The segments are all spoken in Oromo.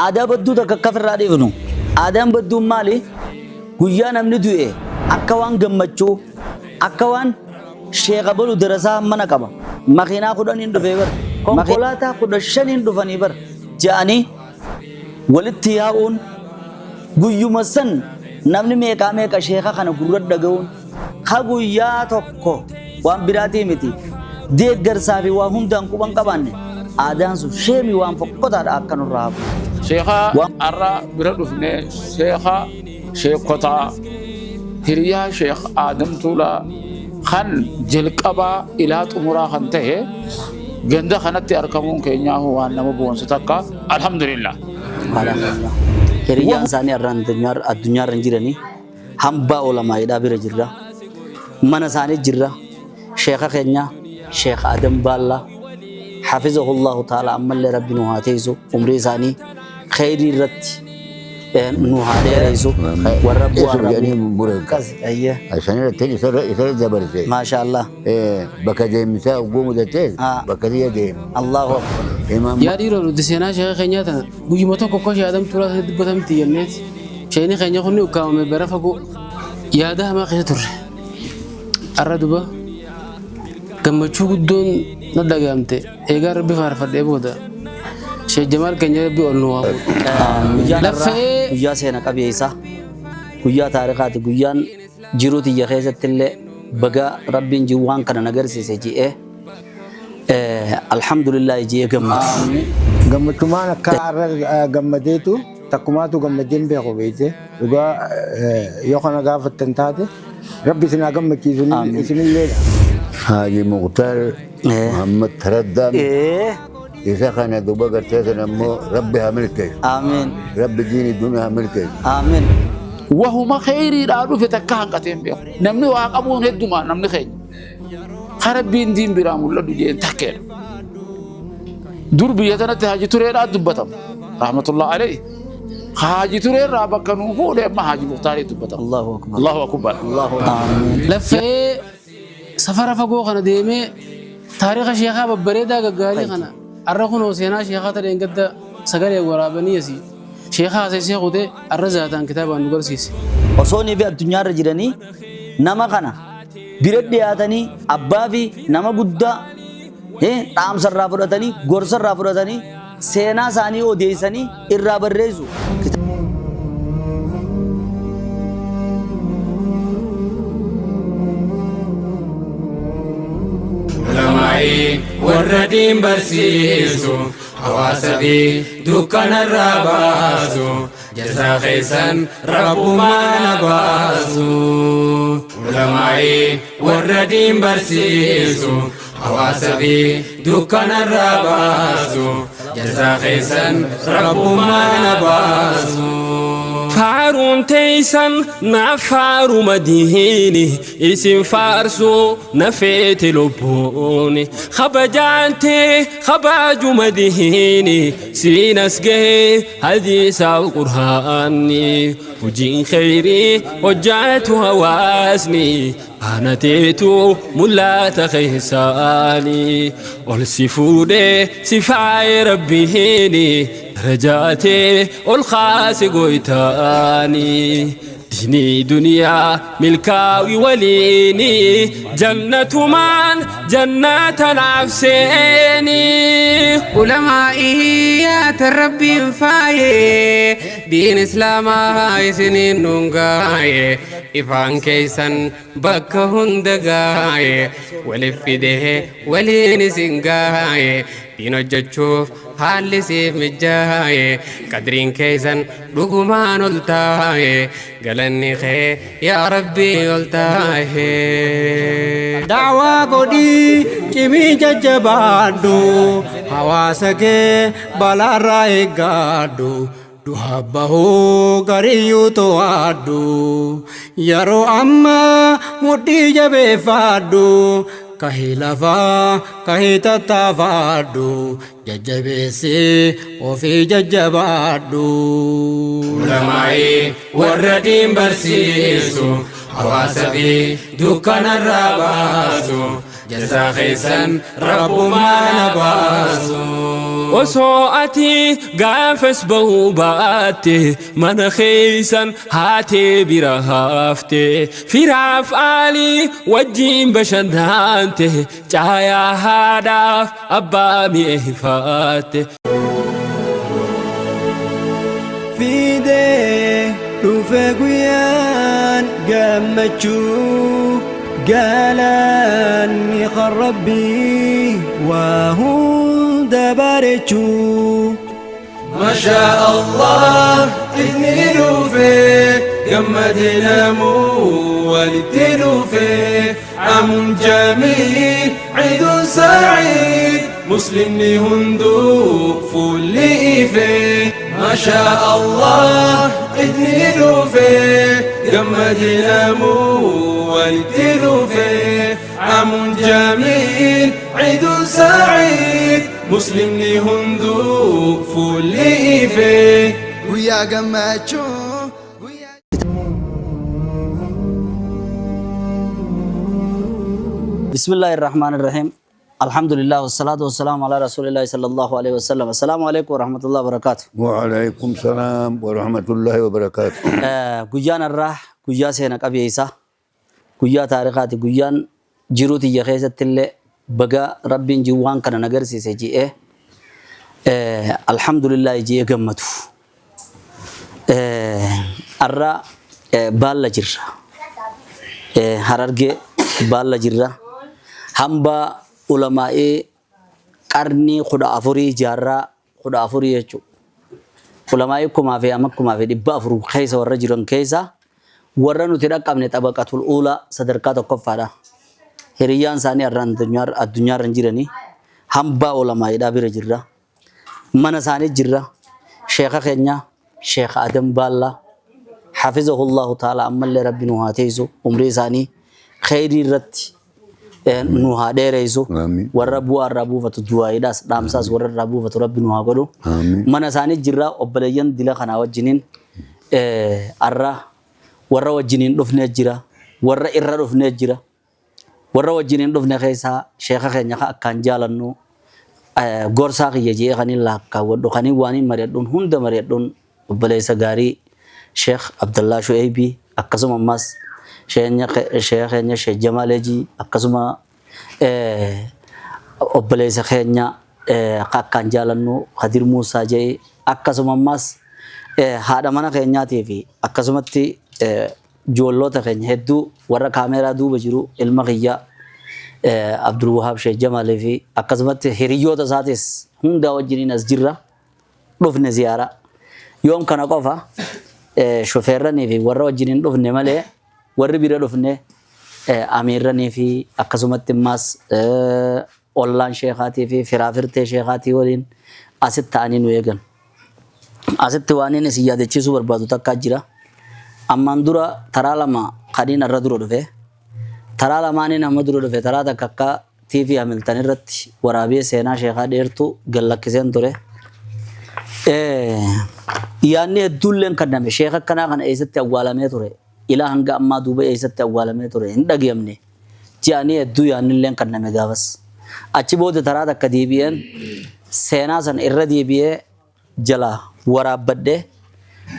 aadaa badduu takka akka ofirraa dhiifnu aadaan badduun maali guyyaa namni du'e akka waan gammachuu akka waan sheekha balu darasaa mana qaba makiinaa 10 dhufee bar konkolaataa 15 dhufanii bar ja'anii walitti yaa'uun guyyuma san namni meeqa sheekha kana gurra dhaga'uun ka guyyaa tokko waan biraatii miti deeggarsaa fi waa hundaan quban qabaanne aadaan sun sheemii waan fokkotaadha akka nurraa hafu. Sheekha arra bira dhufne sheekotaa hiriyaa sheekh Aadam Tuulaa kan jalqabaa ilaa xumuraa kan ta'e ganda kanatti argamuun keenyaa waan nama boonsu takka alhamdulillah. Hiriyaan isaanii arraan addunyaa irra jiranii hambaa olamaayidhaa bira jirra mana isaanii jirra sheekha keenya sheekh Aadam Baallaa hafizahullahu ta'ala ammallee rabbi nu haa teessu umrii isaanii khayrii irratti nu haa dheereessu warra bu'aa أيه عشان التاني يصير زبرتي ما شاء الله بكديم مساء وقوم دتين بكديه ديم الله أكبر إمام يا ديرو دسينا شيخ خنياتا بيجي متى كوكاش آدم ترى دبتهم تيجنيت شيني خنيا خني وكام برافقو يا ده ما خيتر أردوبا كم تشوف دون ندعمته إيجار بفارفر ديبودا شيء جمال كنيا بيقولوا لفه ويا سينا كبيسة ويا تاريخات ويا جروتي يا خيزة تلة بقى ربي جوان كنا نجرس سجيه الحمد لله يجي جمت كمان كار جمديتو تكماتو جمدين بيخو بيته وجا يوخنا قاف التنتاته ربي سنا جم كيزوني سنين ليلة هاجي مختار محمد تردام إذا كان دوبا قرتي نمو ربي عملته آمين ربي ديني الدنيا عملته آمين وهما خيري رادو في تكهن قتين بيو نمني واقبون هدوما نمني خير خربين دين برام الله دجين تكير دور بيتنا تهاجي ترير دبتم رحمة الله عليه حاجي ترير رابك نوفو لما حاجي مختار دبتم الله أكبر الله أكبر الله آمين لفه سفر فقو خنا ديمه تاريخ شيخا ببريدا غالي خنا أرخون وسينا شيخا ترين قد سجل ورابني يسي شيخا أساسي خده أرزاتان كتاب نقرسيس وصوني في الدنيا رجلني نما خنا برد دياتني أبابي نما قدا تام سر رافرتني غور سر رافرتني سينا ساني وديسني إرابر ريزو علماء وردين برسيسو حواسبي دكان الربازو جزا خيسان ربو ما نبازو علماء وردين برسيسو حواسبي دكان الربازو جزا خيسان ربو ما نبازو فارون تيسن نفارو مديني اسم فارسو نفيت لبوني خبجانتي خباجو مديني سينسجي حديث القرآني وجين خيري وجعت هواسني أنا تيتو ملا تخيساني والسفودي سفاي ربيني رجاتي والخاس قويتاني ديني دنيا ملكاوي وليني جنة من جنة نفسيني علمائي يا تربي فاي دين إسلام هاي سنين نونغاي إفان كيسن بك هندغاي ولفده ولين سنغاي دينو جتشوف حالي سيف مجاي قدرين كيسن رقمان التاي قلني خي يا ربي التاي دعوة قدي كمي ججبادو حواسك بلا راي قادو دهبه غريو توادو يرو أما مدي جبه فادو كهي لفا كهي تتفادو ججبسي وفي ججبادو علماء وردين برسيسو حواسبي دكان الربازو جزا خيسا رب ما نباسو وسوءتي قافس بوباتي من خيسا هاتي برهافتي في رافعالي وجين بشنانتي جايا هدف أبا ميهفاتي فيدي رفاقيان قمتشو قالني خربي وهو دبرتشو ما شاء الله إذني فيه جمدنا والدين فيه عام جميل عيد سعيد مسلم هندو فولي فيه ما شاء الله إذني فيه جمدنا والدين فيه عام جميل عيد سعيد مسلم هندو فولي فيه ويا قمتشو بسم الله الرحمن الرحيم الحمد لله والصلاة والسلام على رسول الله صلى الله عليه وسلم السلام عليكم ورحمة الله وبركاته وعليكم السلام ورحمة الله وبركاته. قيان الراح قيا سينك أبي إيسا قيا تاريخات قيان جروتي يخيزة اللي بقى ربي جوان كان نقرسي سيجي الحمد لله جي قمتو الراح بالا جرة هررجي بالا جرة hamba ulamaa'ee qarnii 14 jaarraa 14 jechuudha. Ulamaa'ee kumaa fi amma 400 keessa warra jiran keessa warra nuti dhaqqabne tabaqatul uulaa sadarkaa tokkoffaadha. Hiriyyaan isaanii addunyaarra jiranii hamba ulamaa'eedhaa bira jirra. Mana isaanii jirra. Sheekha keenya Sheekh Adam Baallaa hafizahullahu ta'ala ammallee rabbi nu haa teessu umrii isaanii khayrii irratti nuha dheereysu warra bu'aa irraa buufatu du'aayiidhaas dhaamsaas warra irraa buufatu rabbi nuha godhu mana isaanii jirra obboleeyyan dila kanaa wajjiniin arra warra wajjiniin dhufnee jira warra irra dhufnee jira warra wajjiniin dhufne keessaa sheekha keenya akkaan jaalannu gorsaa kiyya jee kaniin laakkaawwadhu kaniin waaniin mari'adhuun hunda mari'adhuun obboleessa gaarii Sheekh Abdullah Shu'aybii akkasuma ammas Sheekh keenya Sheekh Jamaaleji akkasuma obboleessa keenya akkaan jaalannu Khadir Muusaa jee akkasuma ammas haadha mana keenyaatii fi akkasumatti ijoollota keenya hedduu warra kaameeraa duuba jiru ilma kiyya Abdul Wahab Sheekh Jamaalee fi akkasumatti hiriyyoota isaatis hunda wajjiniin as jirra dhufne ziyaara yoom kana qofa shofeerranii fi warra wajjiniin dhufne malee warri bira dhufne amiirranii fi akkasumatti ammas ollaan sheekaatii fi firaafirtee sheekaatii waliin asitti ta'anii nu eegan. Asitti waan inni isin yaadachiisuu barbaadu takka jira. Ammaan dura taraa lama kaniin irra dura dhufe. Taraa lamaaniin amma dura dhufe taraa takka akka TV Hamilton irratti waraabee seenaa sheekaa dheertuu gallakkiseen ture. Yaanni hedduulleen kanname sheeka akkanaa kana eessatti awwaalamee ture. Ilaa hanga ammaa duuba eessatti awwaalamee ture hin dhageenye. Ji'anii hedduu yaannilleen kanname gaafas. Achi booda taraa takka deebi'een seenaa san irra deebi'ee jala waraabbadhee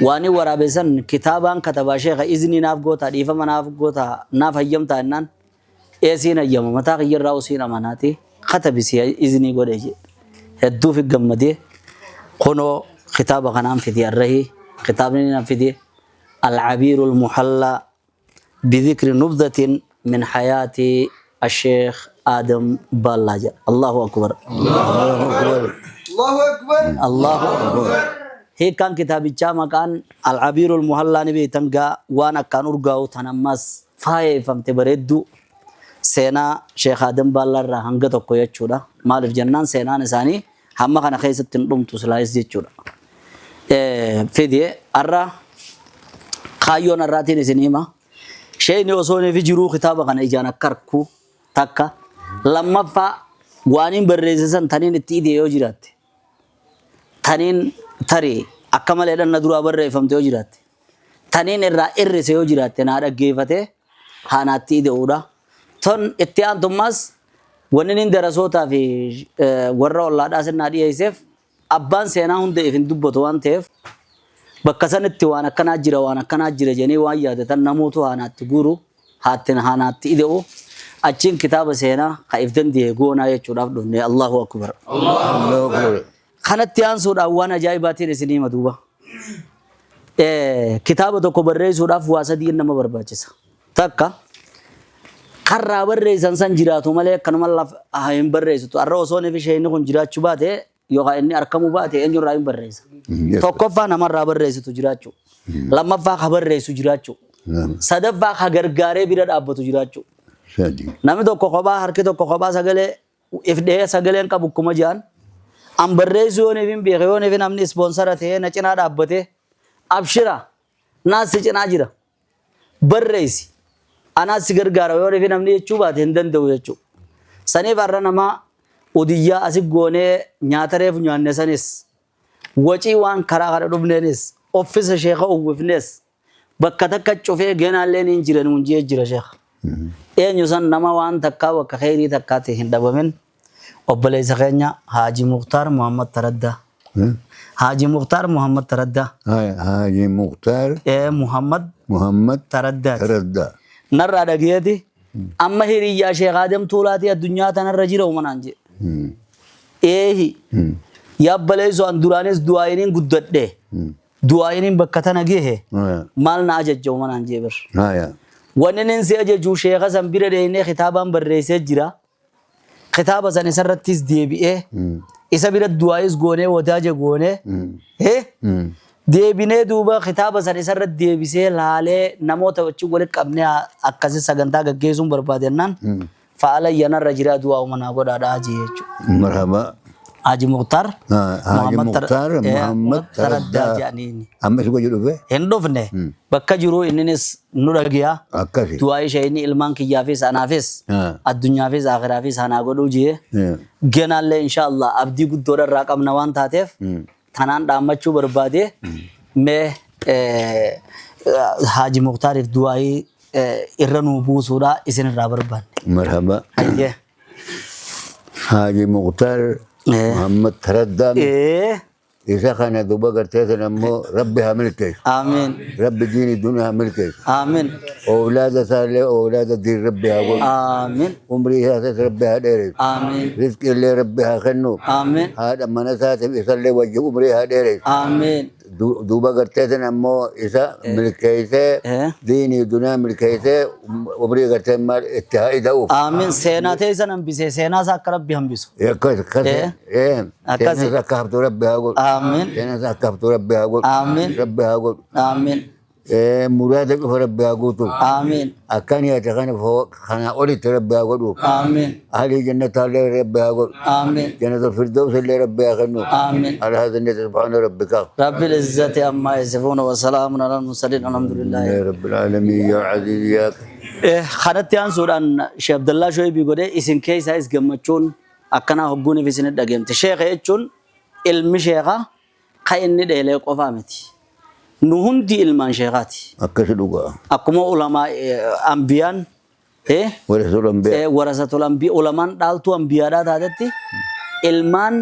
waan waraabesan kitaabaan katabaa sheeka izni naaf goota dhiifama naaf goota naaf hayyamtaa jennaan eesiin hayyama mataa kiyyarraa usiin amanaati katabisi izni godhe hedduu fi gammadee kunoo kitaaba kanaan fidee arrahii kitaabni naan fidee العبير المحلى بذكر نبذة من حياة الشيخ آدم بالاجة الله أكبر الله أكبر الله أكبر الله أكبر هي كان كتاب الجامع كان العبير المحلى نبي تنقى وانا كان أرقاو تنمس فاي فمتبردو سينا شيخ آدم بالا هنگا تقوى يجودا مالف جنان سينا نساني هم كان خيست تنقوم تسلايس يجودا فيدي أرى خايون الراتين سينما شيء نوصوني في جرو كتابة كان إجانا كركو تكا لما فا وانين برزسان تانين التيدي يوجرات تانين تري أكمل إلى الندرة برا فهمت يوجرات تانين الرائر سيوجرات تنارا جيفته هانا تيدي أورا تون اتيان توماس ونن دراسوتا في ورا الله داسن نادي يسف أبان سينا هند إفن دبوت وان تيف بكسان التوانا كنا جرا وانا كنا جرا جني وان يادة نموتو هانا تجورو هاتن هانا تيدو أجين كتاب سينا خايفدن ديه قونا يجورا بدون الله أكبر الله أكبر خانت تيان سود أوانا جايباتي رسني مدوبا كتابة تو كبرّي سودا فواسا دي إنما برباجسا تاكا خرّا برّي سانسان جراتو ماله كنما الله هايم برّي سو أروسوني في شيء نكون جرات شباته يوكا إني أركمو باته إنجو رايم برّي سو توقفا نمر رابر رئيس تجراتشو لما فاق خبر رئيس تجراتشو صدق فاق خبر غاري بيرد أبو تجراتشو نامي تو كوكبا هركي تو كوكبا سجله إفده سجله إنك بكم جان أم برئيس يو نبيم بيخيو نبيم أمني سبونسر أثيه نچنا دا أبته أبشرا ناس سچنا جرا برئيس أنا سيجر غارو يو نبيم أمني چوبات هندن دو يچو سني بارا نما وديا أسيق غوني نياتره فنيان نسانيس وجي وان كرا كرا دوبنيس أوفيس الشيخ أو وفنيس بكتك كتشوفه جنا لين إنجيرن ونجيه جرا شيخ إيه نيوسان نما وان تكا وكخيري تكا تهند بمن أبلي سخنيا حاجي مختار محمد تردد حاجي مختار محمد تردد حاجي مختار إيه محمد تردد نرى دقيقتي أما هيري يا شيخ آدم طولاتي الدنيا تنرجي رومان أنجي إيه يا بليزو أندورانيس دعائين قدرت ده دعائين بكتنا جيه مال ناجت جومان أنجبر ونن سيأجي جو شيخا سنبير دينه خطابا برئيسة جرا خطابا سنسرت تيس دي بي إيه إسا بير دعائيس غونه وداجة غونه إيه دي بينه دوبا خطابا سنسرت دي بي سي لالي نموت وچو غولك أبني أكاسي سغنتا غگيزون بربادنان فعلا ينا رجرا دعاو منابو دادا آجي مرحبا حاجي مختار محمد تردد جانيني أما شو بيجوا فيه هندوفنه بكجرو إننس نورجيا أكاسي دعاء شيء إلمان كي يافيس أنافيس الدنيا فيس آخرة فيس أنا أقوله جيه جنال إن شاء الله أبدي قد دور الرقم نوان تاتف ثنان دامت شو بربادي مه حاجي مختار في دعاء إرنو بوسورا إسن رابر بان مرحبا أيه حاجي مختار محمد تردد إذا كان دوبا قرتي نمو ربي هملكش آمين ربي دين الدنيا هملكش آمين أولاد صالح أولاد دين ربي هقول آمين عمري هذا ربي هدير آمين رزق اللي ربي هخنو آمين هذا من ساتم يصلي وجه عمري هدير آمين دوبا قرتي نمو إذا ملكيته ديني الدنيا ملكيته عمري قرتي مال اتهاي داو آمين سينا تيسا نمبسي سينا ساك ربي هم بيسو يا كذا إيه أكاسي سينا ساكبت ربي هقول آمين سينا ساكبت ربي هقول آمين ربي هقول آمين مرادك ربي هقول آمين أكاني أتكلم فوق خنا أولي ربي هقول آمين أهل جنة الله ربي هقول آمين جنة الفردوس اللي ربي هقول آمين على هذا النت سبحان ربك رب العزة عما يصفون وسلام على المرسلين الحمد لله يا رب العالمين يا عزيز يا خانت يان سوران شيخ عبد الله شوي بيقول اسم كيس هايس جمتشون أكنا هبوني في سنة دقيم تشيخ يجون المشيخة خايني ديلك وفامتي نهندي المان شيخاتي أكسلوكا أكما علماء أنبيان ورسول الأنبياء ورثة الأنبياء علماء دالتو أنبياء داتي ilmaan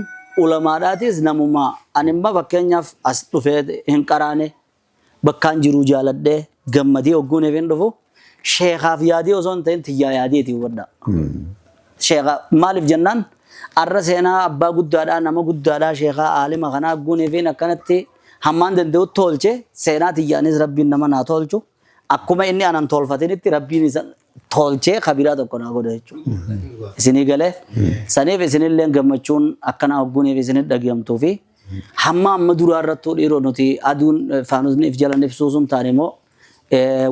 ulamaadhaatis namummaa animma fakkeenyaaf as dhufee hin qaraane bakkaan jiru jaaladhee gammadee hogguun efeen dhufu sheekaaf yaadii osoo hin ta'in tiyyaa yaadeetii wadda. Sheeka maaliif jennaan arra seenaa abbaa guddaadhaa nama guddaadhaa sheekaa aalima kanaa hogguun efeen akkanatti hammaan danda'u tolche seenaa tiyyaanis rabbiin nama naa tolchu akkuma inni anan tolfatinitti rabbiin isa tolchee kabiraa tokko naa godha jechuudha. Isinii galee saniif isinillee gammachuun akkana hogguuniif isinit dhaggeeffamtuu fi hamma amma duraa irrattuu dhiiroo nuti aduun faanusni if jalan ibsuu sun taane immoo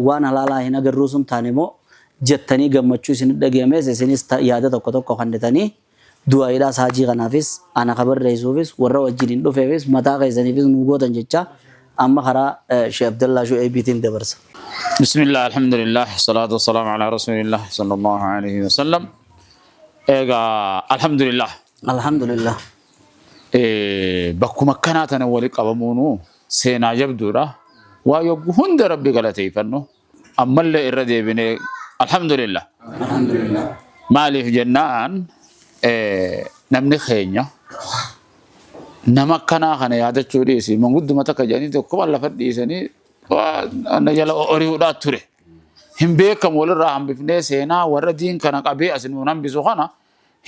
waan halaalaa hin agarruu sun taane immoo jettanii gammachuu isinit dhaggeeffames isinis yaada tokko tokko kannitanii du'aayiidhaas haajii kanaafis ana kabarreessuufis warra wajjin hin dhufeefis mataa keessaniifis nu gootan jecha amma karaa Sheekh Abdallaa Shu'aybiitiin dabarsa. بسم الله الحمد لله الصلاة والسلام على رسول الله صلى الله عليه وسلم الحمد لله بكو مكاناتنا ولك أبمونو سينا جبدورا ويبهند ربي قلتي فنو أما اللي إردي بني الحمد لله ما لي في جنان namni keenya nama akkanaa kana yaadachuu dhiisi mangudduma takka jedhanii tokkuma lafa dhiisanii na jala ori'uudhaa ture. Hin beekamu walirraa hambifnee seenaa warra diin kana qabee asin nuun hambisu kana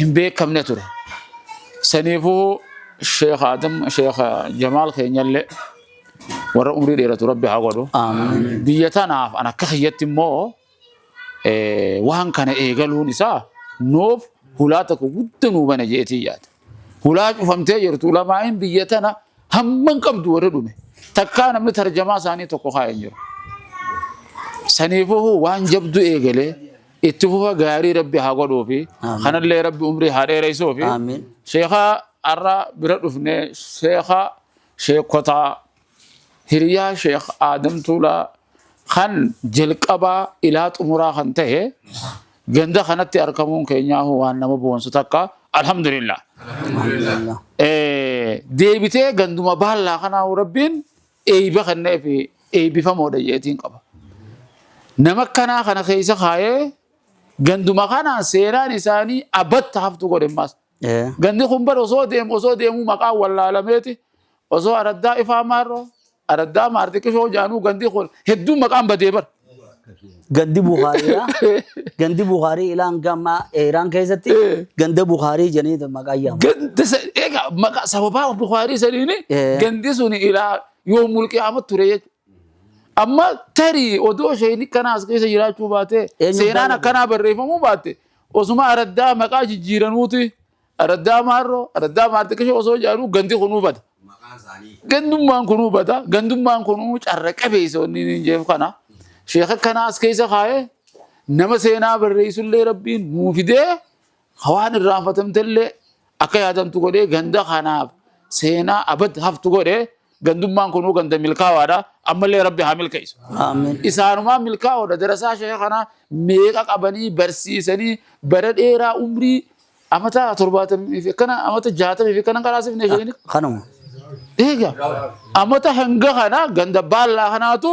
hin beekamne ture. Saniifuu Sheekh Adam Sheekh Jamaal keenyallee warra umrii dheeratu Rabbi haa godhu. Biyya tanaaf an akka kiyyatti immoo waan kana eegaluun isaa nuuf hulaa tokko guddaa nuu bana jeetii yaada. Hulaa cufamtee jirtu ulamaan biyya tana hamman qabdu warra dhume. Takkaa namni tarjamaa isaanii tokko kaa'ee jiru. Saniifuu waan jabdu eegalee itti fufa gaarii Rabbi haa godhuu fi kanallee Rabbi umrii haa dheereessuu fi Sheekha arra bira dhufnee sheekotaa hiriyaa Sheekh Adam Tuulaa kan jalqabaa ilaa xumuraa kan ta'e ganda kanatti argamuun keenyaa waan nama boonsu takka alhamdulillah. Deebitee ganduma baallaa kanaa Rabbiin eeyba kannee fi eeybifamoodha jeetiin qaba. Nama kanaa kana keessa kaayee ganduma kanaa seenaan isaanii abatta haftu godhemmaas. Gandi kun bar osoo deemu maqaa wallaalameeti osoo araddaa ifaa maarroo araddaa maartiqishoo jaanuu gandi kun hedduu maqaan badee bar. Gandi Bukhaarii ilaan gama Iraan keessatti ganda Bukhaarii jedhanii maqaa yaamu. Egaa maqaa sababaa Bukhaarii saniini gandi sun ilaa yoomul qiyaamat ture jechuudha. Amma tarii odoo isheen kanaas keessa jiraachuu baate seenaan akkanaa barreeffamuu baate osuma araddaa maqaa jijjiiranuuti araddaa maarroo araddaa maartiqishoo osoo jaanuu gandi kunuu bada. Gandummaan kunuu bada gandummaan kunuu carra qabeessonni ni jeef kana. Sheekha kanaas keessa kaayee nama seenaa barreessullee Rabbiin nuu fidee waan irraanfatamtellee akka yaadamtu godhee ganda kanaaf seenaa abad haftu godhee gandummaan kunuu ganda milkaawaadha ammallee Rabbi haa milkeessu. Isaanumaa milkaawaadha darasaa Sheekha kanaa meeqa qabanii barsiisanii bara dheeraa umrii amata 70 fi kana amata 60 fi kana qaraasifne sheekni. Kanuma. Egaa amata hanga kana ganda baallaa kanaatu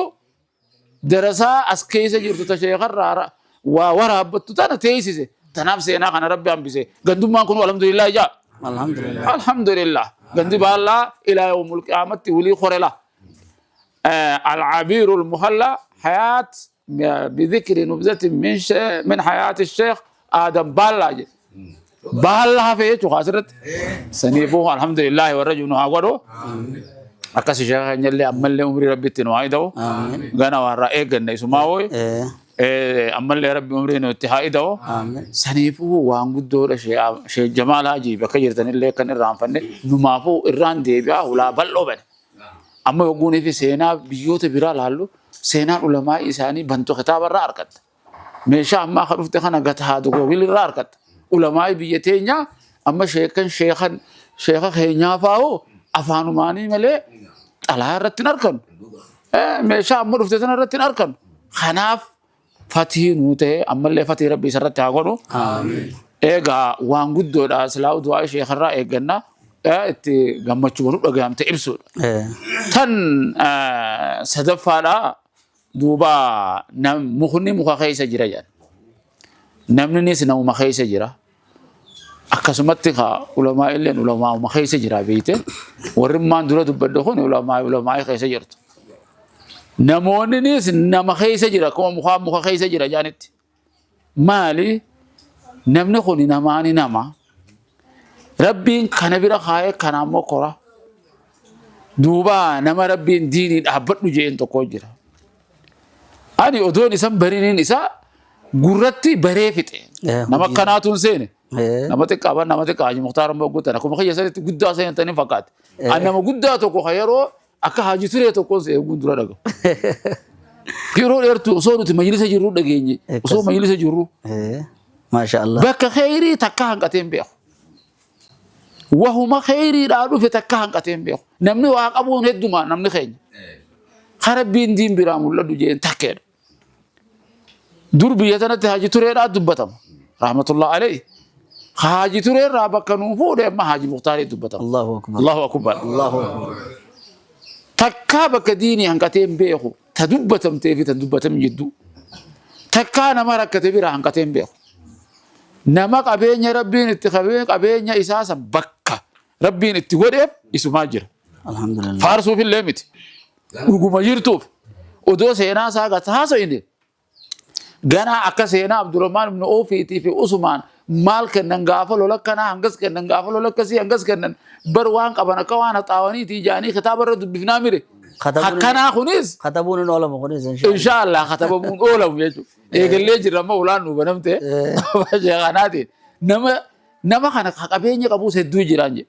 darasaa as keessa jirtu ta Sheekharraa waa waraabbattu tana teessise tanaaf seenaa kana Rabbi hambise gandummaan kun alhamdulillah ijaa alhamdulillah gandi baallaa ilaa yawmul qiyaamatti wulii qorela العبير المهلا حياة بذكر نبذة من حياة الشيخ آدم بالاج بالا في خاسرت سنيفوه الحمد لله والرجل نهاورو أكاسي شيخ نجلي أمل عمري ربي تنوايدو غانا ورأي غنا يسمعوي أمل ربي عمري نتهايدو سنيفوه وانغدو شيء جمال هاجي بكير تني كان الرام فني نمافو الران ديبيا ولا بلو بن أما يقولون في سينا بيوت برا لالو سينا علماء إساني بنتو خطاب الراركت مشى أما خروف تخنا قطع دكوا ويل الراركت علماء بيتينيا أما شيخ خينيا فاو أفانو ماني ملء على رتين أركن مشى أما خروف تخنا رتين أركن خناف فتي نوته أما اللي فتي ربي سرت تعقونه إيجا وانجود دور أسلاو دعاء شيخ الرا إيجنا إتي جمع شبرو لقيام تيرسول تن سدف على دوبا نم مخني مخاخي سجرا نمني سنو مخاخي سجرا أكسمت خا علماء اللي علماء مخاخي سجرا بيته ورمان دولا تبدأون علماء خاخي سجرت نموني سن مخاخي سجرا كم مخاخي سجرا جانت مالي نمني خوني نماني نما ربين كان بيرا خاية كان أمو كورا دوبا نما ربين ديني أحبت نجين تقوجرا أني أدوني سام برينين إسا غرتي بريفته نما كاناتون سينه نما تكابا نما تكاجي مختار مبغوت أنا كم خير سرت غدا سين تاني فقط أنا ما غدا تكو خيرو أكا حاجي سرت تكو سين غدرا دعو كيرو إرتو صورو تمجلس جرو دعيني صور مجلس جرو ما شاء الله بك خيري تكاهن كتيم بيو وهما خيري رادو في تكاهن كتيم بيو نمني واقبون هدوما نمني خير خرب بين دين برام الله دجين تكير دور بيتنا تهاجي تري راد دبتم رحمة الله عليه حاجي تري رابك كنوفو ده ما حاجي مختار دبتم الله أكبر الله أكبر الله أكبر تكابك ديني هنكتيم بيو تدبتم تيفي تدبتم جدو تكانا مرة كتبيرا هنكتيم بيو نما قبينيا ربين قبينيا إساسا بكا ربين اتقرب اسمها جرا الحمد لله فارسو في الليمت وقوم جيرتوف ودو سينا ساقا تحاسو إني غانا أكا سينا عبد الرحمن بن أوفي في عثمان مال كنن غافل ولا كنا هنگس كنن غافل ولا كسي هنگس كنن بروان قبنا كوانا طاواني تيجاني خطاب الرد بفنامري حكنا خنيس خطبون الأولى خنيس إن شاء الله خطبون أولى يجو إيجل ليجي رما ولانو بنمته بجاناتي نما خنا خقبيني قبوس الدو جيرانجي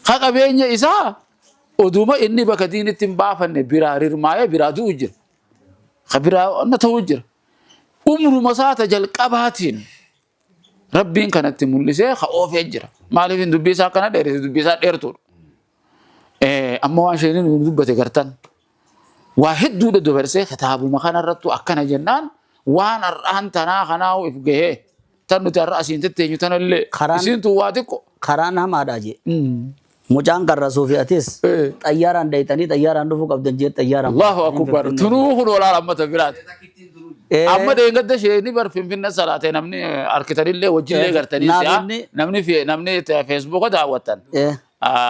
خقبيني إسا ودوما إني بكدين تنبافن برارير مايا برادو وجر خبرا نتوجر عمر مساتا جل قباتين ربين كانت تملسه خوف يجرا مالي في دبيسا كان دير دبيسا ديرتور اما وان شيء ندبته غرتن واحد دود دبرسه خطاب مخان رتو اكن جنان وان اران تنا خناو افغه تنو تراسين تتنيو تنل سينتو واتكو خران هم اداجي مجان كر صوفياتيس طياران دايتني طياران دفو قبدن جير طياران الله اكبر تنوخ ولا رحمه برات اما دينغد شيء ني بر فين صلاه نمني اركتري اللي وجه اللي غرتني نمني في نمني فيسبوك دعوتن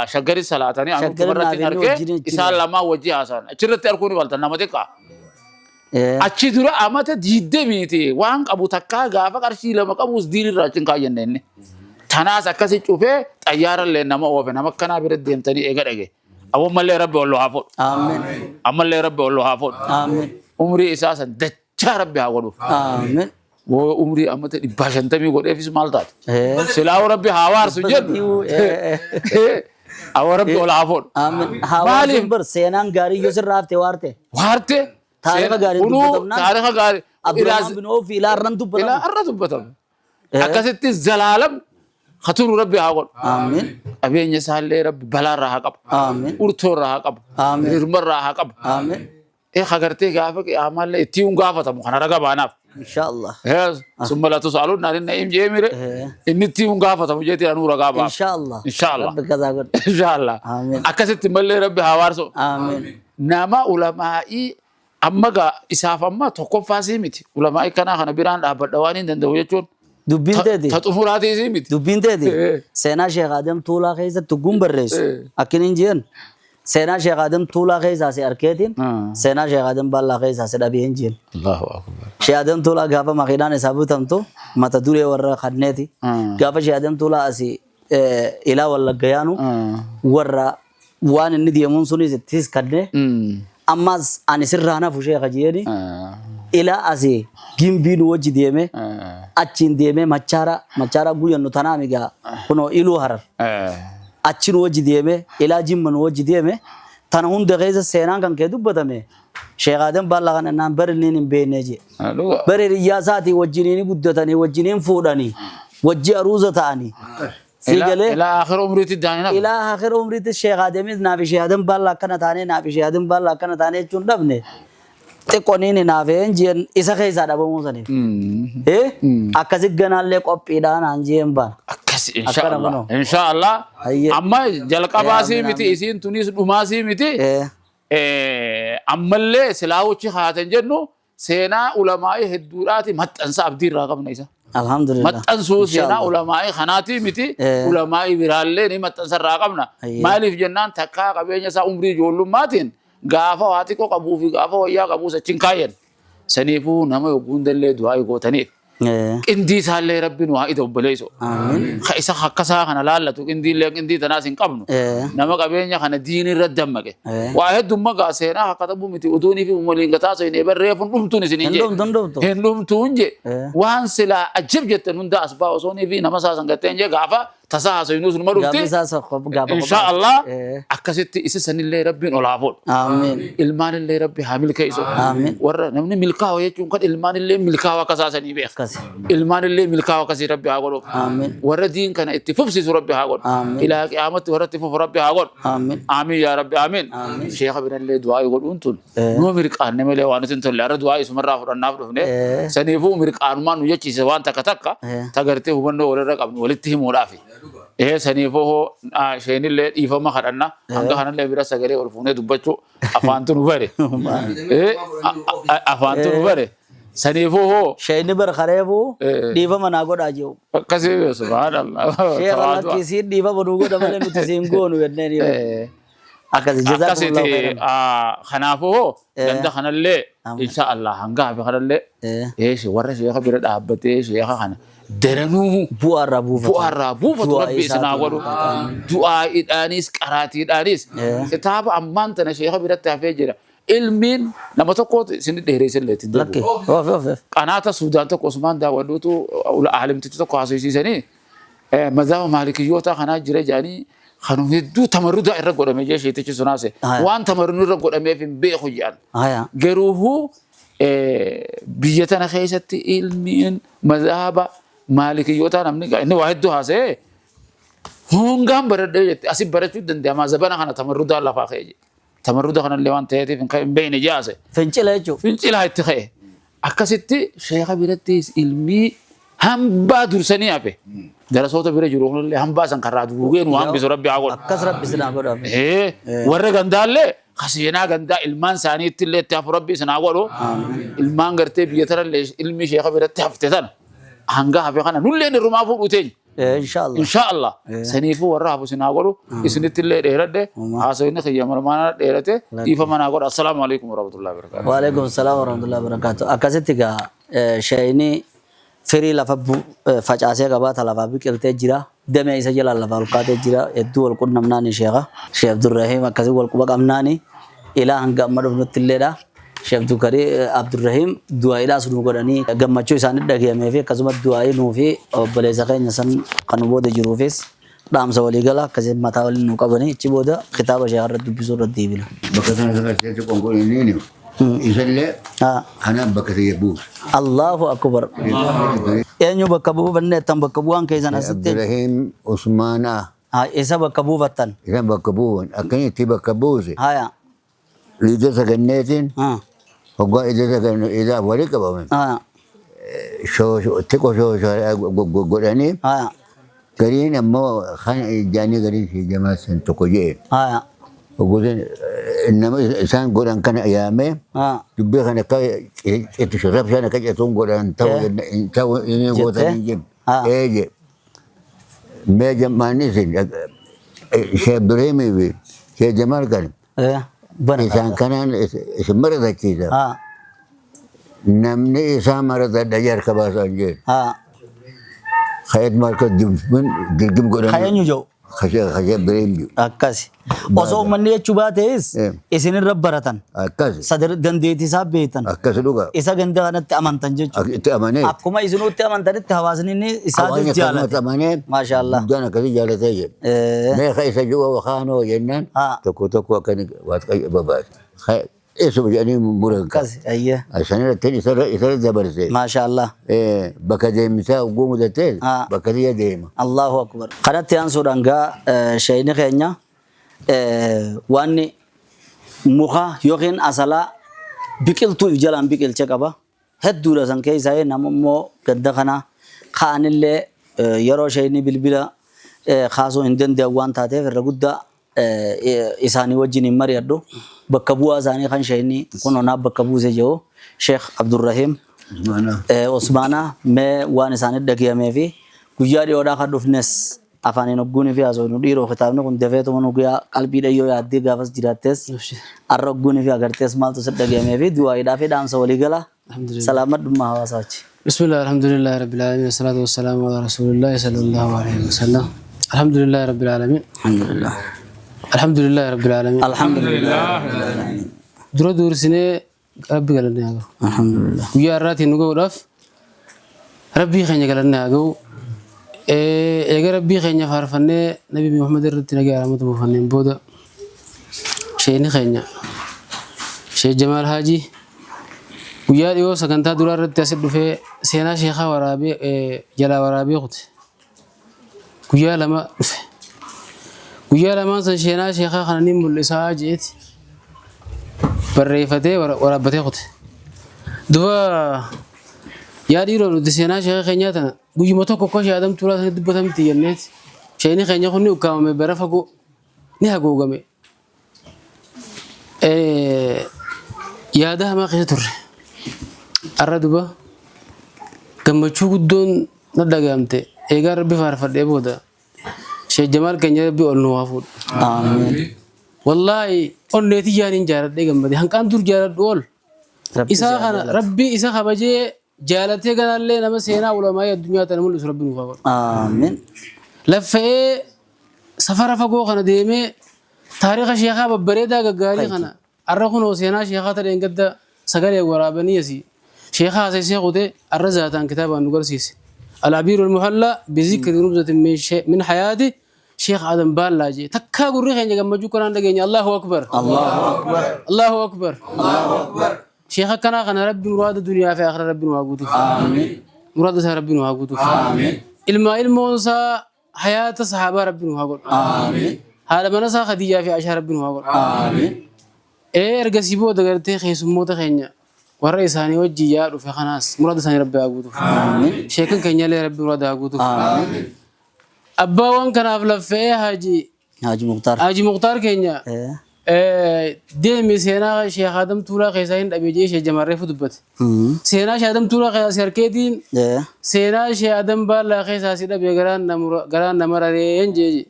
شجري صلاتني انا مرت اركه اسال لما وجه حسن اچرت اركوني والتن نمتك اچي دورا امت ديده ميتي وان ابو تكا غافا قرشي لما قبوس دين راچن كاينن تناس اكسي چوفه طيار اللي نما وفه نما كنا بردين تني اگدگه او مله رب والله حافظ امين امله رب والله حافظ امين عمري اساسا دچا رب هاغدو امين وعمري امت باشنتمي غدي فيس مالتات سلاو ربي هاوار سجد او رب والله حافظ امين هاوار بر سينان غاري يوسر رافته وارته تاريخ غاري تاريخ غاري عبد بن اوف الى رنتو اكست زلالم خطر ربي هاقول آمين أبين يسهل لي ربي بلا راها قب آمين ورثور راها قب آمين رمر راها قب آمين إيه خبرتي قافك أعمال لي تيون قافة مخنا رقب أنا إن شاء الله ثم لا تسألون نار النعيم جيمير إن تيون قافة مجيتي أنو رقب إن شاء الله إن شاء الله رب كذا إن شاء الله آمين أكست ملي ربي هوارسو آمين نما علمائي أما إساف أما تقوم فاسيمتي علمائي كنا خنا بيران أبد دوانين دندويتون دبين تدي تطفراتي زيمت دبين تدي سينا شيخ آدم طولا خيزة تقوم بريس أكنين جين سينا شيخ آدم طولا خيزة سي أركيتين سينا شيخ آدم بالا خيزة سي دبين جين الله أكبر شيخ آدم طولا غافا مخيدان سابو تمتو متا دوري ورا خدنيتي غافا شيخ آدم طولا أسي إلا ولا غيانو ورا وان الندي يمون سوني تيس خدني أماز أني سرّانا فوشي خجيني إلى أسي جيمبين وجه ديمه أتشين ديمه مچارا غويا نتانا ميغا كنو إلو هرر أتشين وجه ديمه إلى جيمن وجه ديمه تنهون دغيز سينان كان كدو بدمه شيخ آدم بالغان نام برلين بينجي بري رياساتي وجنيني بدتاني وجنين فوداني وجه أروزتاني إلى آخر عمري تداني إلى آخر عمري الشيخ آدم نابي شيخ آدم بالله كنا تاني نابي شيخ آدم بالله كنا تاني چوندبنه تكونين نافين جين إسا خيزا دابا موساني أكاسي غنالي قبيدان أنجيم بان أكاسي إن شاء الله أما جلقا باسي متي إسين تونيس دماسي متي أما اللي سلاوچي خاتن جنو سينا علماء هدوراتي متنسا عبدي راقب نيسا الحمد لله متنسو سينا علماء خناتي متي علماء برالي ني متنسا راقبنا مالي في جنان تكا قبينيا سا عمري جولو ماتين غافا واتي كو قبو في غافا ويا قبو سچين كاين سنيفو نما يغوندل دعاء غوتني اندي سال ربي نوا ايدو بليسو امين خيسا حكسا خنا لالتو اندي لك اندي تناسين قبنو نما قبينيا خنا دين ردمك واحد دمغا سينا حكتبو متي ودوني في مولينغتا سيني بريفون دمتوني سيني هندوم تونجي وان سلا اجب جتن دا اسبا وسوني في نما ساسنغتين جي غافا تساها سينوس المروتي ان شاء الله اكست اسسن الله ربي نولافول امين المان الله ربي حامل كيسو امين ور نمني ملكاو يچون قد المان الله ملكاو كساسني بيخ المان الله ملكاو كسي ربي هاغول امين ور دين كان اتففسي ربي هاغول الى قيامت ور اتفف ربي هاغول امين امين يا ربي امين شيخ ابن الله دعاء يقول انتن نو مرقان نمله وانتن تل دعاء سمرا فرنا فدفنه سنيفو مرقان ما نو يچي سوان تكتك تغرتي هبنو ور رقب ولتهم ولافي سنيفو شيني اللي يفهم خدنا عنده هنا اللي بيرا سجله والفونه دبچو افانتو نبره افانتو نبره سنيفوه شيني برخريبو ديفا مناغو داجو كسي سبحان الله شيخ الله كيسير ديفا بنوغو دمالي نتسينغون ويدنيني أكاسي جزاكم الله خيرا خنافوه جندا خنالي إن شاء الله هنقع في خنالي إيش ورا شيخ بيرد أبتي شيخ خنا درنو بوارا ربي سناغورو دعاء إدانيس قراتي إدانيس كتاب أمان تنا شيخ بيرد تفجر علمين لما تقول سند دهريس اللي لكي تدبو أنا السودان تقول عثمان دا ودوتو أو عالم تتوقع عصيسي سني مذهب مالكيوتا خنا جري جاني خانو هدو تمرد الرجل ما جاش يتجي سناسه وان تمرد الرجل ما في بيخو جان جروه بيجتنا خيست علمين مذهب مالكيوتا نمني إنه واحد دو هذا هون قام برد أسيب برد جدا ده ما زبنا خنا تمرد الله فاخيج تمرد خنا اللي وان تهتي في بين جاسه فنشلا هتخي أكستي شيخ بيرتيس علمي هم بادر سنيا به دراسات بيرة جروحنا اللي هم باسن كراد وين وهم بيسوا ربي عقول أكسر ربي سناقول ورا غندال خسينا غندا ilman sani tille taf rabbi sanagolo ilman garte biyatara ilmi sheekha bira taftetan hanga hafe kana nulle ni ruma fu uteñ إن شاء الله سنيفو ورا ابو سنagolo isni tille dheerade haaso ina khiyamar mana dheerate ifa managolo assalamu alaykum warahmatullahi wabarakatuh wa alaykum assalam warahmatullahi wabarakatuh akasetiga shayni feri lafa facaasee qabaata lafa biqilte jira dame isa jala lafa ulqaate jira eddu wal qunnamnaani sheekha sheekh Abdurrahim akkasi wal quba qabnaani ila hanga amadu nuttilleedha sheekh Abdurrahim du'a ila sunu godani gammachuu isaan dhageyame fi akkasuma du'a inuu fi obboleessa keenya san kan booda jiruufis dhaamsa walii gala akkasi mataa waliin nu qabani ichi booda kitaaba sheekha irratti dubbisuu irratti deebina bakka sana sagarteetti qonqoliniini isallee ana bakka tayyabbuus Allahu akbar eenyu bakka buufanneettan bakka bu'aan keessan asitti Abdurrahim Usmaana isa bakka buufattan isa bakka buuwan akkanitti bakka buuse haya liida saganneetiin hoggaa ida saganne idaa walii qabaman xiqqoo shoosho godhanii gariin ammoo kan jaanii gariin si jamaasan tokko jee وقولين إنما إنسان قول أن كان أيامه يبيه أنا كاي تشرب شأنا كاي تون قول أن تو إني قول تنجم إيه ما جمع نسين شيء بريمي بي شيء جمال كان إنسان كان مرض كذا نمني إنسان مرض دجار كباس أنجيل خيط ماركت دم قول خيان يجو خشية بريمي akkasi osoo manni jechuu baatees isin irra baratan sadar dandeetii isaa beektan isa ganda kanatti amantan jechuudha akkuma isinuutti amantanitti hawaasni isaatis jaalate maashaallah guddaan akkasii jaalatee jedhe meeqa isa jiru wakaanoo jennaan tokko akkani waaqaa babaase isuma jedhanii muran sanirratti isa dabarse maashaallah bakka deemisaa oguu mudatee bakka siya deema Allahu akbar kanatti aansuudhaan gaa shayni keenya wanni muka yookiin asalaa biqiltuu jalaan biqilche qaba hedduudha san keessaa nama immoo gadda kana kaanillee yeroo shayni bilbila kaasuu hin danda'an waan taateef irra guddaa isaanii wajjin hin mari'adhu bakka bu'aa isaanii kan shayni kun onaaf bakka buuse jiru Sheekh Abdurrahim Usmaana mee waan isaanii dhageyamee fi guyyaa dhiyoodhaa kan dhufnes afaanin ogguun fi haasofnu dhiiroo kitaabni kun dafeetuma nu guyyaa qalbii dhayyoo yaaddee gaafas jiraattes arra ogguun fi agartees maaltu si dhageyamee fi du'aa'idhaa fi dhaamsa walii gala salaamadhummaa hawaasaa wachi. بسم الله الحمد لله رب العالمين والصلاة والسلام على رسول الله صلى الله عليه وسلم الحمد لله رب العالمين الحمد لله رب العالمين الحمد لله دور سنة ربي قالنا يا الحمد لله ويا راتي نقول رف ربي خينا قالنا يا ربي خينا فارفني نبي محمد رتنا قال رحمة الله فنين بودا شيء خينا شيء جمال هاجي ويا ديو سكنتا دولار رتاسد في سينا شيخا ورابي جلا ورابي قط ويا لما سنشينا شيخا خانني ملسا جيت بريفتي ورابتي قط دوا يا ديرو ندسينا شيخا خينياتنا بوجي متو كوكو شادم تولا دبتم تينيت شيني خينيا خوني وكام برفقو نيهاغو غامي يا ده ما خيتور الردبة كم تشوف دون ندعمته إيجار ربي فارفد إبودا شيء جمال كان يربي أولو هافود آمين والله أن نتيجة نجارة دعم بدي هنك أنتور جارة دول إسا خنا ربي إسا خبجة جالته كان الله نما سينا ولا ما الدنيا تنمل ربي نفاق آمين لفه سفر فقو خنا ديمه تاريخ شيخا ببريدا غاري خنا أرخون وسينا شيخا ترين قد سجل ورابني يسي شيخا أساسي خده الرزاتان كتاب النقرسيس العبير المحلى بذكر نبذة من حياته شيخ آدم بالاجي تكا غوري خنجا مجو كران دغني الله اكبر الله أكبر الله اكبر الله أكبر شيخ كان ربي مراد الدنيا في اخر ربي واغوتو آمين مراد ربي واغوتو آمين الموسى حياة الصحابة ربي واغوت آمين هذا منسى خديجة في عشر ربي واغوت آمين ارغسيبو دغرتي خيسمو تخنيا ورئيساني وجيا في خناس مراد ثاني ربي واغوتو آمين شيخ كان يلي ربي مراد واغوتو آمين أبا وان كان أفلفه حاجي مختار حاجي مختار كينيا ديمي سينا شيخ آدم تولا خيسين أبي جي شيخ جمال رفض بات سينا شيخ آدم تولا خيسير كيدين سينا شيخ آدم بالا خيس هاسيدا بيغران نمر رين جي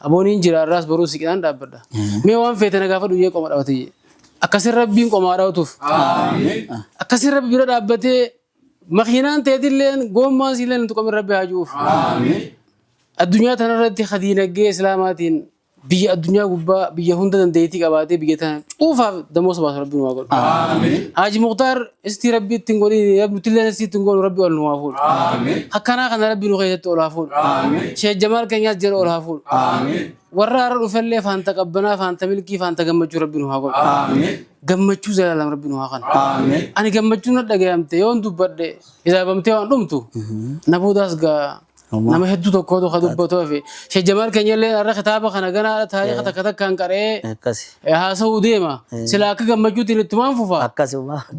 أبونين جرا راس بروسي كان دابدا مي وان فيتنا غافا دوجي قوم داوتي أكسر ربين قوم داوتوف أكسر ربي بيرا دابتي مخينان تيدلين قوم ما سيلين تقوم ربي هاجوف الدنيا تنردي خدينة جي إسلاماتين بيجي الدنيا قبّا بيجي هندن ديتي كباتي بيجي تنا شوفها دموس باس ربي نواقول آمين حاجي مختار استي ربي تنقولي ربي تلين استي تنقول ربي أول نوافول آمين حكنا كنا ربي نخيت أولافول آمين شيء جمال كان يجر أولافول آمين ورّا رفلة فانت كبنا فانت ملكي فانت جمّجو ربي نواقول آمين جمّجو زلالم ربي نواقول آمين أنا جمّجو ندعي أمتى يوم دوبردة إذا بمتى أنتم نبوداس جا nama hedduu tokkotu ka dubbatoo fi Sheikh Jamal keenyallee irra kitaaba kana gana taariikha takka takkaan qaree haasa'uu deema sila akka gammachuutiin ittumaan fufa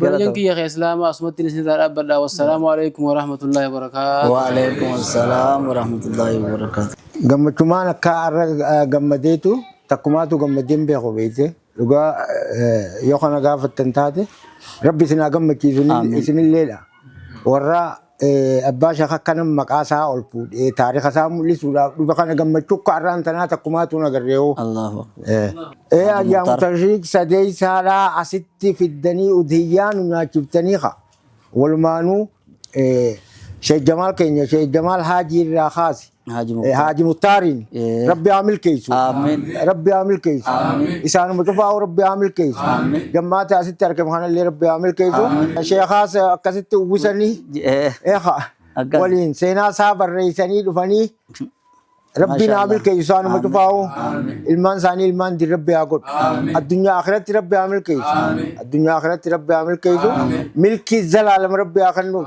biyyan kiyya kee islaamaa asumatti isin irraa dhaabbadhaa wassalaamu alaikum warahmatullaahi wabarakaatu wa alaikum assalaam warahmatullaahi wabarakaatu gammachumaan akka arra gammadeetu takkumaatu gammadeen beeku beekte dhugaa yoo kana gaafattan taate rabbi isin haa gammachiisu isinilleedha warra أبا شيخ كان مقاسا أولفود تاريخ سام لسولا بكرة جمع شوك أران تنا تكماتنا قريو الله أيام تشريك سدي سارا أستي في الدنيا ودهيان وناجبتنيخا والمانو شيخ جمال كينيا شيخ جمال هاجي الراخاس هاجي مختارين ربي عامل كيسو آمين ربي عامل كيسو إسانو متفاو ربي عامل كيسو جماعة أستي أركب خان اللي ربي عامل كيسو شيخاس كست وبسني إيخا ولين سينا صاحب الرئيساني دفني ربي عامل كيسو أنا متفاو المان ثاني المان دي ربي عقد الدنيا آخرت ربي عامل كيسو الدنيا آخرت ربي عامل كيسو ملك الزلال ربي آخرنو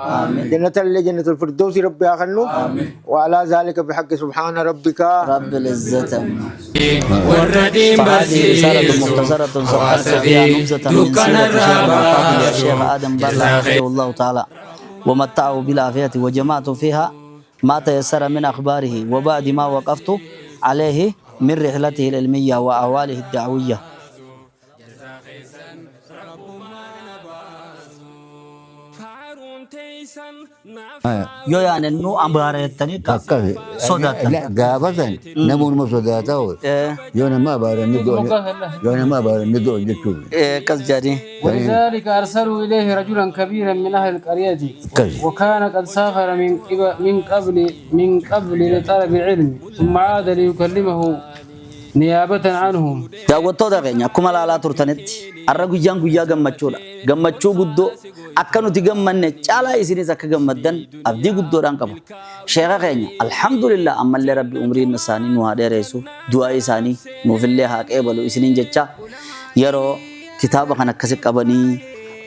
جنة اللي جنة الفردوس ربي آخرنو وعلى ذلك بحق سبحان ربك رب العزة والرديم رسالة مختصرة صحت فيها نبذة من سيرة الشيخ آدم بالله رحمه الله تعالى ومتعه بالعافية وجمعت فيها ما تيسر من أخباره وبعد ما وقفت عليه من رحلته العلمية وأهواله الدعوية يو يعني إنه أمبارتني كاكا صدقة لا قابضا نمون مصداته يونا ما بارا ندو يونا ما بارا ندو جتو كز جاري ولذلك أرسلوا إليه رجلا كبيرا من أهل القرية وكان قد سافر من قبل لطلب العلم ثم عاد ليكلمه نيابة عنهم daawwatoo dhaqeenya akkuma laalaa turtanitti har'a guyyaan guyyaa gammachuudha gammachuu guddoo akka nuti gammanne caalaa isinis akka gammaddan abdii guddoodhaan qaba sheekha keenya alhamdulillah ammallee rabbi umriin isaanii nu haa dheeressu du'aa isaanii nuufillee haa qeebalu isiniin jecha yeroo kitaaba kan akkasi qabanii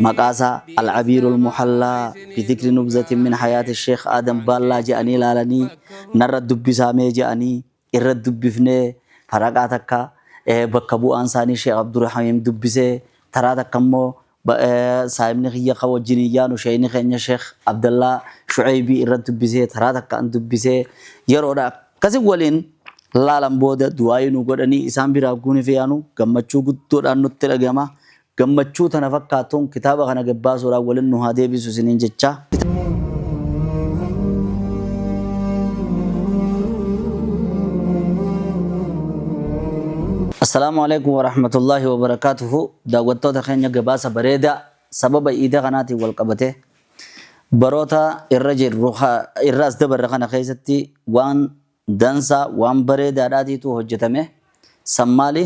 maqaasaa al-abiirul muhallaa bidikri nubzatin min hayaati sheekh Adam Baallaa jedhanii ilaalanii narra dubbisaamee jedhanii irra dubbifnee faraqaa takka bakka bu'aan isaanii Sheekh Abdurrahim dubbisee taraa takka immoo saayibni kiyya ka wajjin iyyaanu sheeyni keenya Sheekh Abdallaa Shucaybii irra dubbisee taraa takka an dubbisee yeroodha akkasi waliin laalan booda du'aayii nu godhanii isaan biraa guuni fi yaanu gammachuu guddoodhaan nutti dhagama gammachuu tana fakkaatuun kitaaba kana gabbaasuudhaan waliin nu haa deebisu isiniin jecha. السلام عليكم ورحمة الله وبركاته. دعوتنا خير جباسة بريدة سبب إيدا قناتي والقبته بروتا الرجل روحا الراس دبر رخنا خيستي وان دنسا وان بريدة راتي تو هجتمه سمالي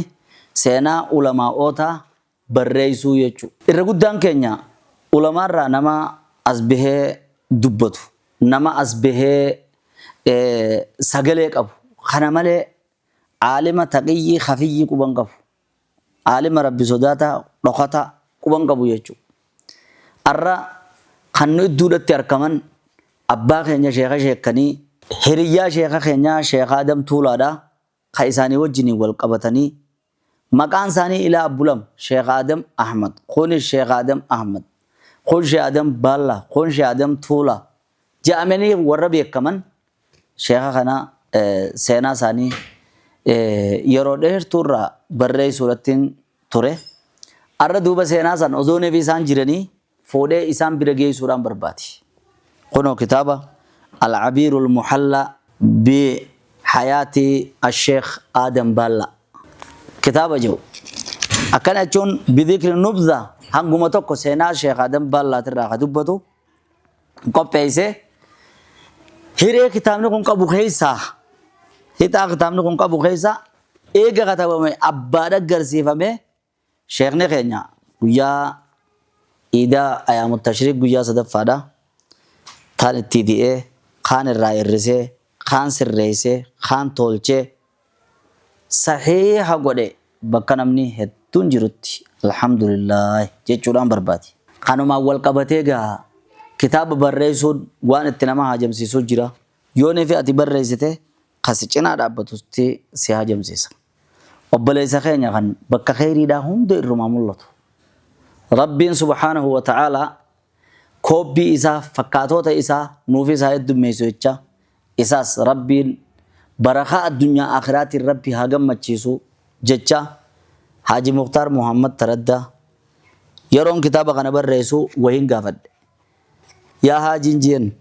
سينا علماء أوتا بريسو يجو الرجودان كينيا علماء را نما أسبه دبتو نما أسبه سجلك أبو خنا ماله عالم تقي خفي كوبان قبو عالم ربي صداتا رخاتا كوبان قبو يجو الرا خنو الدولة تركمن أبا خينيا شيخا شيخني هريا شيخا خينيا شيخ آدم تولادا خيساني وجني والقبتني مكان ثاني إلى أبولم شيخ آدم أحمد خون الشيخ آدم أحمد خون شيخ آدم بالا خون شيخ آدم تولا جاء مني وربي كمان شيخا خنا سينا ثاني yeroo dheertuurraa barree suuratiin ture arra duuba seenaa san osoo neefi isaan jiranii fuudhee isaan bira geessuudhaan barbaadi. Kunoo kitaaba Al-Abiirul Muhalla bi Hayaati Asheekh Adam Baalla kitaaba jiru akkana jechuun bidikri nubza hanguma tokko seenaa Sheekh Adam Baallaatirraa ka dubbatu qopheessee hiree kitaabni kun qabu keessaa hitaa kitaabni kun qabu keessa eega katabame abbaadha garsiifame sheekni keenya guyyaa iidaa ayyaamut tashriiq guyyaa sadaffaadha taan itti di'ee kaan irraa hirrisee kaan sirreessee kaan tolchee sahiha godhe bakka namni hedduun jirutti alhamdulillah jechuudhaan barbaadi. Kanumaan wal qabatee gaa kitaaba barreessuun waan itti nama hajamsiisuu jira yoo neefi ati barreessite kasi cina dhaabatutti si hajamsiisa. Obboleessa keenya kan bakka khayriidhaa hunda irrumaa mul'atu. Rabbiin subhaanahu wa ta'ala koobbii isaa fakkaatota isaa nuuf isaa heddummeessu jecha isaas Rabbiin barakaa addunyaa akhiraatiin Rabbi haa gammachiisu jecha Haaji Mukhtaar Muhammad Taraddaa yeroon kitaaba kana barreessu wahiin gaafadhe. Yaa Haajiin jeen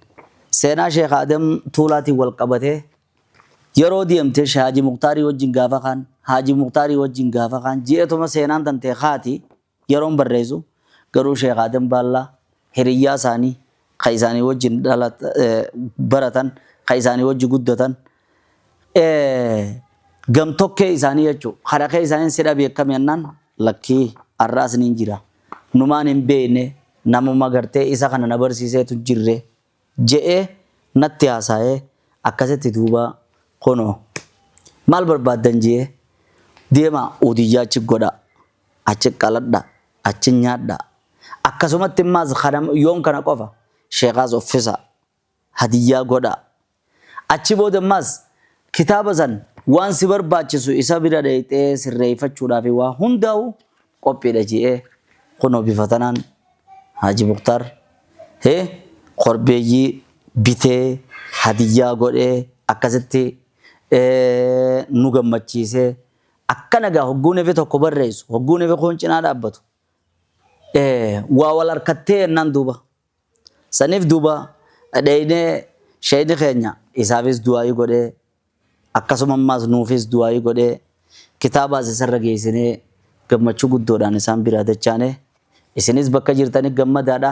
seenaa Sheekh Adam Tuulaatiin wal qabatee yeroo deemte Haaji Muktaarii wajjin gaafa kan Haaji Muktaarii wajjin gaafa kan ji'atuma seenaan tante haati yeroon barreessu garuu Sheekh Adam Baallaa hiriyyaa isaanii ka isaanii wajjin baratan ka isaanii wajjin guddatan gamtokkee isaanii jechuudha harakee isaanii sidha beekame jennaan lakkii arraas ni jira numaan hin beekne namuma gartee isa kana na barsiiseetu jirre je'ee natti haasa'ee akkasitti duuba kono maal barbaadan jee deema udiyyaa achi godha achi qaladha achi nyaadha akkasumatti maas yoom kana qofa sheekaas uffisa hadiyyaa godha achi booda maas kitaaba san waan si barbaachisu isa bira dheeyxee sirreeffachuudhaaf waa hundaa'u qophiidha jee kono bifatanaan Haaji Mukhtaar korbeeyyii bitee hadiyyaa godhee akkasitti nu gammachiisee akkana gaa hogguun efe tokko barreessu hogguun efe koon cinaa dhaabbatu waa wal harkattee ennaan duuba saniif duuba dheeynee sheeyni keenya isaafis du'aayii godhee akkasuma ammaas nuufis du'aayii godhee kitaabaas isarra geessinee gammachuu guddoodhaan isaan biraa dachaane isinis bakka jirtanii gammadaadha.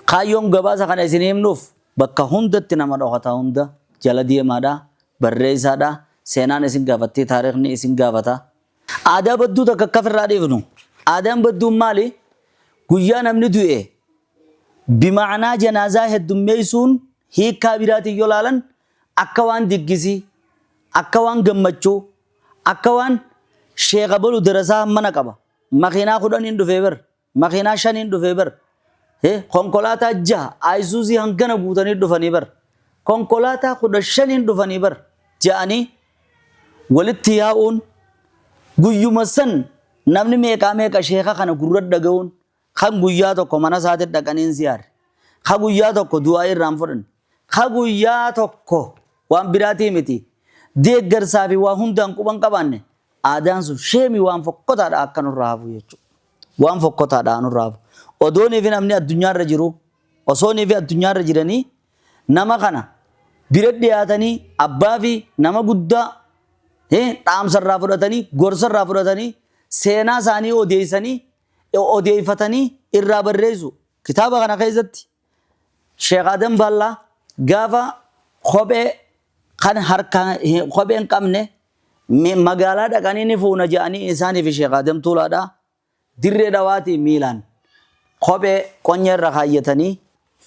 Kaayyoon gabaasa kana isin himnuuf bakka hundatti nama dhokata hunda jala deemaadha barreessaadha seenaan isin gaafattee taariikhni isin gaafata. Aadaa badduu takka akka ofirraa dhiifnu aadaan badduun maali? Guyyaa namni du'e bimacnaa janaazaa heddummeessuun hiikaa biraatiin yoo laalan akka waan diggisii akka waan gammachuu akka waan sheekha bolu darasaa mana qaba makiinaa 10 dhufee bar makiinaa 5 dhufee bar konkolaataa 6 ayisuuzii hangana guutanii dhufanii bar konkolaataa 15 dhufanii bar ja'anii walitti yaa'uun guyyuma san namni meeqa sheekha kana gurra dhaga'uun kan guyyaa tokko mana isaatti dhaqaniin ziyaare kan guyyaa tokko du'aa irraan fudhan kan guyyaa tokko waan biraatii miti deeggarsaa fi waa hundaan quban qabaanne aadaan sun sheemii waan fokkotaadha akka nurraa hafu jechuudha. Waan fokkotaadha nurraa hafu. Odoonii fi namni addunyaarra jiru osoonii fi addunyaarra jiranii nama kana bira dhiyaatanii abbaa fi nama guddaa dhaamsarraa fudhatanii gorsarraa fudhatanii seenaa isaanii odeeffatanii irraa barreessu. Kitaaba kana keessatti Sheekh Adam Ballaa gaafa kophee kan harkaan kophee hin qabne magaalaa dhaqanii ni fuuna jedhanii isaaniif Sheekh Adam Tuulaadha dirree dhawaatii miilaan kophee qonya irra kaayyatanii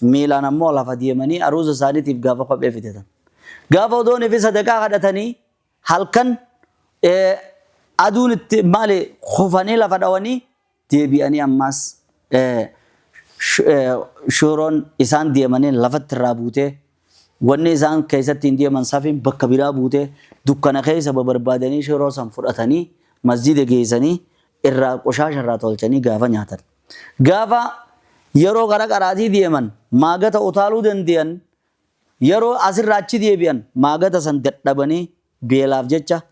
miilaan ammoo lafa deemanii aruusa isaaniitiif gaafa kophee fidatan. Gaafa odoonii fi sadaqaa kadhatanii halkan aduun itti maali kufanii lafa dhawanii deebi'anii ammas shoroon isaan deemanii lafatti irraa buutee wanni isaan keessatti hin deeman safiin bakka biraa buutee dukkana keessa barbaadanii shoroo san fudhatanii masjida geessanii irraa qoshaasha irraa tolchanii gaafa nyaatan. Gaafa yeroo gara qaraatii deeman maagata utaaluu danda'an yeroo asirraa achi deebi'an maagata san dadhabanii beelaaf jecha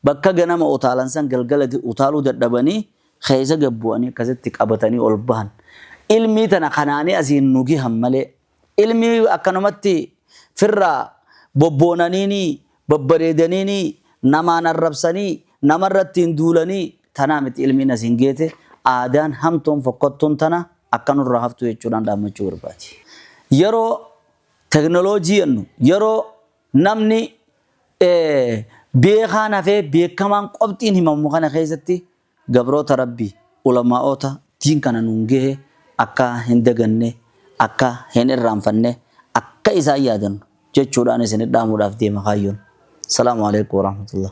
bakka ganama utaalan san galgala utaaluu dadhabanii keessa gabbu'anii akkasitti qabatanii ol bahan. Ilmii tana kanaanii asiin nugi hammalee ilmii akkanumatti firraa bobboonanii babbareedanii namaan arrabsanii namarratti hin duulanii tanaa miti ilmiin asiin geete aadaan hamtuun fokkottuun tana akkanurraa haftu jechuudhaan dhaammachuu barbaade. Yeroo teknooloojii jennu yeroo namni beekaan hafee beekamaan qobxiin himamu kana keessatti gabroota rabbii ulamaa'oota diin kana nuun gahe akka hin daganne akka hin irraanfanne akka isaan yaadannu jechuudhaan isin dhaamuudhaaf deema kaayyoon. Salaamu alaikum warahmatullah.